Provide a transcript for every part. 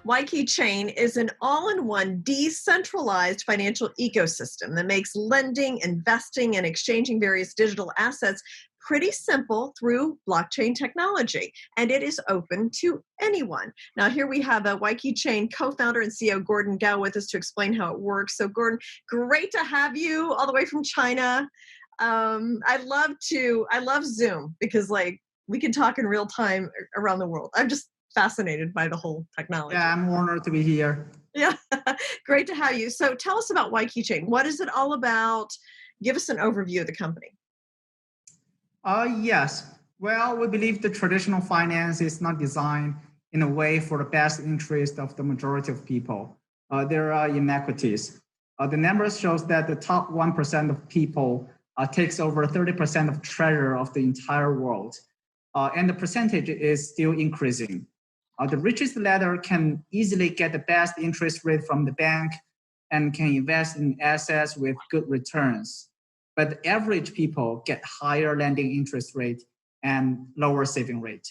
WaykiChain is an all-in-one decentralized financial ecosystem that makes lending, investing, and exchanging various digital assets pretty simple through blockchain technology, and it is open to anyone. Now, here we have a WaykiChain co-founder and CEO Gordon Gao with us to explain how it works. So, Gordon, great to have you all the way from China. I love Zoom because we can talk in real time around the world. I'm just fascinated by the whole technology. Yeah, I'm honored to be here. Yeah, great to have you. So tell us about WaykiChain. What is it all about? Give us an overview of the company. Yes. Well, we believe the traditional finance is not designed in a way for the best interest of the majority of people. There are inequities. The numbers shows that the top 1% of people takes over 30% of treasure of the entire world. And the percentage is still increasing. The richest ladder can easily get the best interest rate from the bank and can invest in assets with good returns. But the average people get higher lending interest rate and lower saving rate.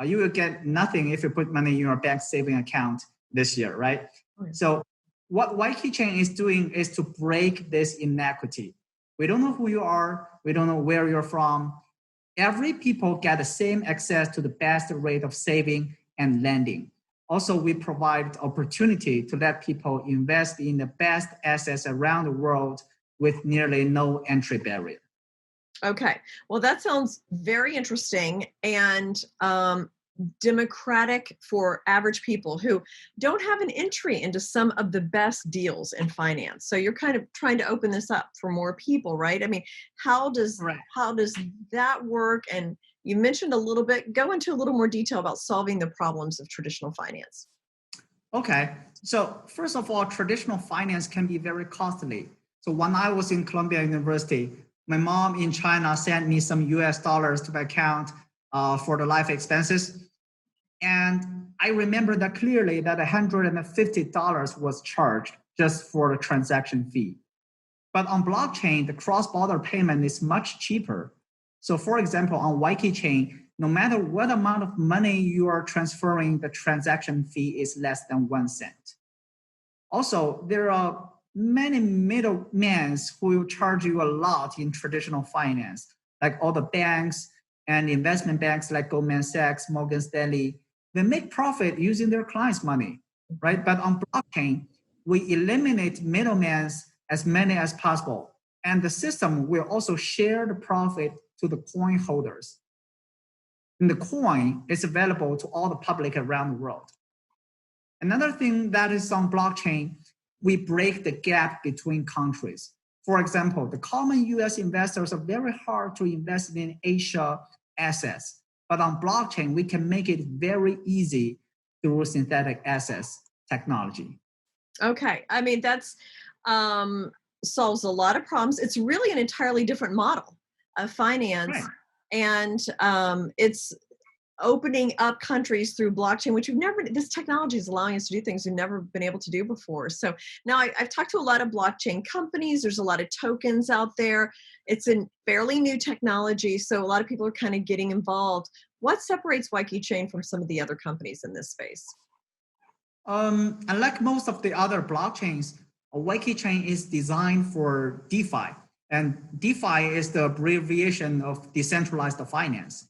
You will get nothing if you put money in your bank saving account this year, right? Okay. So what WaykiChain is doing is to break this inequity. We don't know who you are. We don't know where you're from. Every people get the same access to the best rate of saving and lending. Also, we provide opportunity to let people invest in the best assets around the world with nearly no entry barrier. Okay, well, that sounds very interesting and democratic for average people who don't have an entry into some of the best deals in finance. So you're kind of trying to open this up for more people, right? I mean, how does that work? And you mentioned a little bit, go into a little more detail about solving the problems of traditional finance. Okay, so first of all, traditional finance can be very costly. So when I was in Columbia University, my mom in China sent me some US dollars to my account for the life expenses. And I remember that clearly that $150 was charged just for the transaction fee. But on blockchain, the cross-border payment is much cheaper. So for example, on WaykiChain, no matter what amount of money you are transferring, the transaction fee is less than 1 cent. Also, there are many middlemen who will charge you a lot in traditional finance, like all the banks and investment banks like Goldman Sachs, Morgan Stanley. They make profit using their clients' money, right? But on blockchain, we eliminate middlemen as many as possible. And the system will also share the profit to the coin holders. And the coin is available to all the public around the world. Another thing that is on blockchain, we break the gap between countries. For example, the common US investors are very hard to invest in Asia assets. But on blockchain, we can make it very easy through synthetic assets technology. Okay, I mean, that's solves a lot of problems. It's really an entirely different model of finance. Right. And it's opening up countries through blockchain, which this technology is allowing us to do things we've never been able to do before. So now I've talked to a lot of blockchain companies. There's a lot of tokens out there. It's a fairly new technology. So a lot of people are kind of getting involved. What separates WaykiChain from some of the other companies in this space? Unlike most of the other blockchains, WaykiChain is designed for DeFi. And DeFi is the abbreviation of decentralized finance.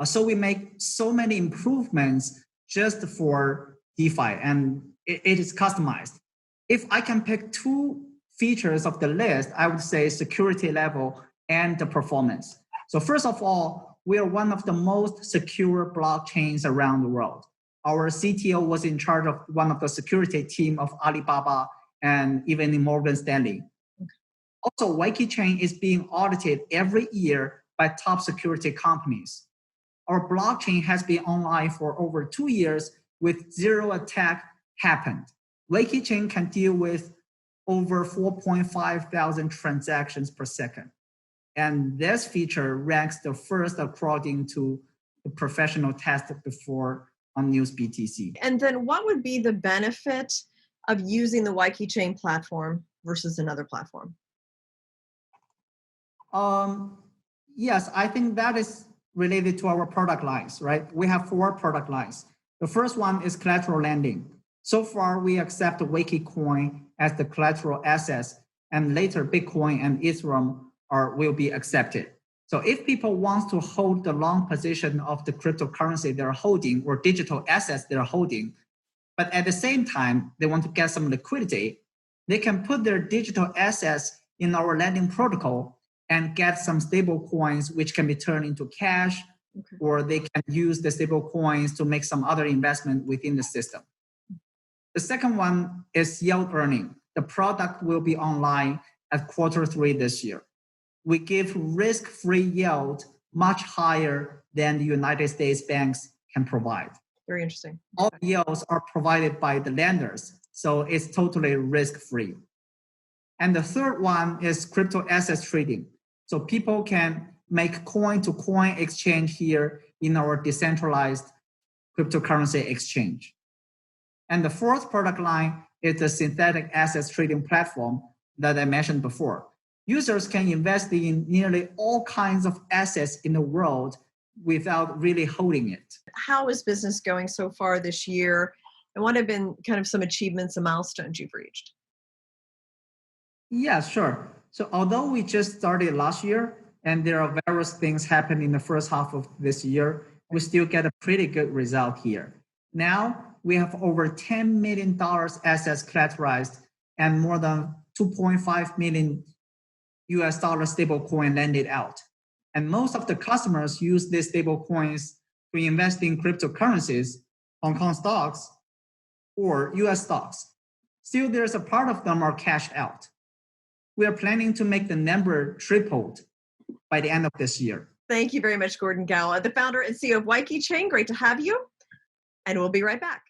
So we make so many improvements just for DeFi, and it is customized. If I can pick 2 features of the list, I would say security level and the performance. So first of all, we are one of the most secure blockchains around the world. Our CTO was in charge of one of the security team of Alibaba and even in Morgan Stanley. Also, WaykiChain is being audited every year by top security companies. Our blockchain has been online for over 2 years with 0 attack happened. WaykiChain can deal with over 4.5 thousand transactions per second. And this feature ranks the first according to the professional test before on News BTC. And then what would be the benefit of using the WaykiChain platform versus another platform? Yes, I think that is related to our product lines, right? We have 4 product lines. The first one is collateral lending. So far, we accept WaykiChain as the collateral assets, and later Bitcoin and Ethereum will be accepted. So if people want to hold the long position of the cryptocurrency they're holding or digital assets they're holding, but at the same time, they want to get some liquidity, they can put their digital assets in our lending protocol and get some stable coins, which can be turned into cash, or they can use the stable coins to make some other investment within the system. The second one is yield earning. The product will be online at Q3 this year. We give risk-free yield much higher than the United States banks can provide. Very interesting. All yields are provided by the lenders, so it's totally risk-free. And the third one is crypto assets trading. So people can make coin-to-coin exchange here in our decentralized cryptocurrency exchange. And the fourth product line is the synthetic assets trading platform that I mentioned before. Users can invest in nearly all kinds of assets in the world without really holding it. How is business going so far this year? And what have been kind of some achievements and milestones you've reached? Yeah, sure. So although we just started last year and there are various things happening in the first half of this year, we still get a pretty good result here. Now we have over $10 million assets collateralized and more than 2.5 million US dollar stable coin lended out. And most of the customers use these stable coins to invest in cryptocurrencies, Hong Kong stocks, or US stocks. Still, there's a part of them are cashed out. We are planning to make the number tripled by the end of this year. Thank you very much, Gordon Gowa, the founder and CEO of WaykiChain. Great to have you. And we'll be right back.